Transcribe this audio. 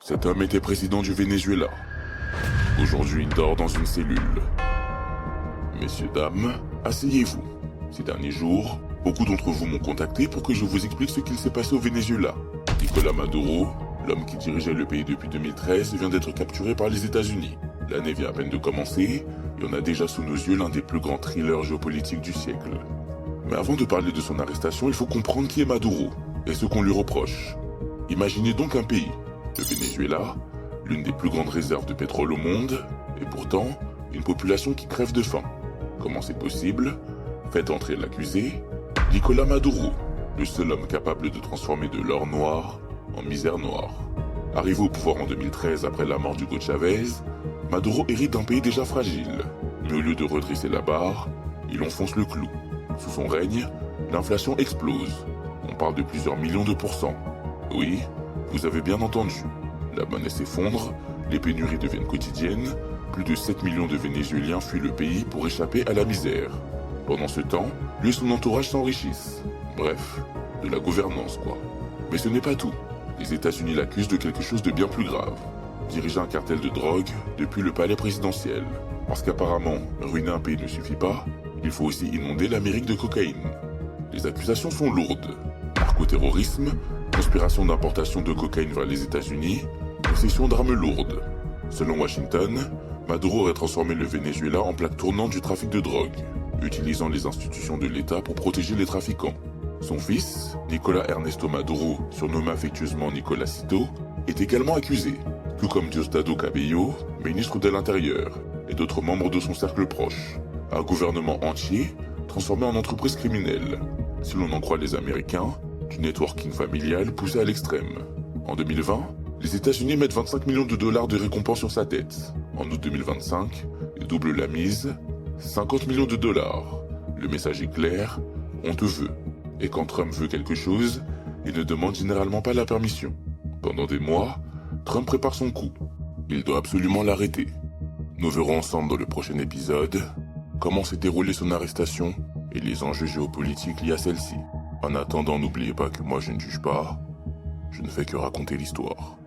Cet homme était président du Venezuela. Aujourd'hui, il dort dans une cellule. Messieurs, dames, asseyez-vous. Ces derniers jours, beaucoup d'entre vous m'ont contacté pour que je vous explique ce qu'il s'est passé au Venezuela. Nicolás Maduro, l'homme qui dirigeait le pays depuis 2013, vient d'être capturé par les États-Unis. L'année vient à peine de commencer, et on a déjà sous nos yeux l'un des plus grands thrillers géopolitiques du siècle. Mais avant de parler de son arrestation, il faut comprendre qui est Maduro, et ce qu'on lui reproche. Imaginez donc un pays, le Venezuela, l'une des plus grandes réserves de pétrole au monde, et pourtant, une population qui crève de faim. Comment c'est possible? Faites entrer l'accusé, Nicolás Maduro, le seul homme capable de transformer de l'or noir en misère noire. Arrivé au pouvoir en 2013 après la mort d'Hugo Chavez, Maduro hérite d'un pays déjà fragile. Mais au lieu de redresser la barre, il enfonce le clou. Sous son règne, l'inflation explose. On parle de plusieurs millions de pourcents. Oui, vous avez bien entendu. La monnaie s'effondre, les pénuries deviennent quotidiennes, plus de 7 millions de Vénézuéliens fuient le pays pour échapper à la misère. Pendant ce temps, lui et son entourage s'enrichissent. Bref, de la gouvernance quoi. Mais ce n'est pas tout. Les États-Unis l'accusent de quelque chose de bien plus grave. Diriger un cartel de drogue depuis le palais présidentiel. Parce qu'apparemment, ruiner un pays ne suffit pas, il faut aussi inonder l'Amérique de cocaïne. Les accusations sont lourdes. Narcoterrorisme, conspiration d'importation de cocaïne vers les États-Unis, possession d'armes lourdes. Selon Washington, Maduro aurait transformé le Venezuela en plaque tournante du trafic de drogue, utilisant les institutions de l'État pour protéger les trafiquants. Son fils, Nicolás Ernesto Maduro, surnommé affectueusement Nicolásito, est également accusé, tout comme Diosdado Cabello, ministre de l'Intérieur, et d'autres membres de son cercle proche. Un gouvernement entier transformé en entreprise criminelle, si l'on en croit les Américains, du networking familial poussé à l'extrême. En 2020, les États-Unis mettent 25 millions de dollars de récompense sur sa tête. En août 2025, ils doublent la mise, 50 millions de dollars. Le message est clair, on te veut. Et quand Trump veut quelque chose, il ne demande généralement pas la permission. Pendant des mois, Trump prépare son coup. Il doit absolument l'arrêter. Nous verrons ensemble dans le prochain épisode comment s'est déroulée son arrestation et les enjeux géopolitiques liés à celle-ci. En attendant, n'oubliez pas que moi je ne juge pas, je ne fais que raconter l'histoire.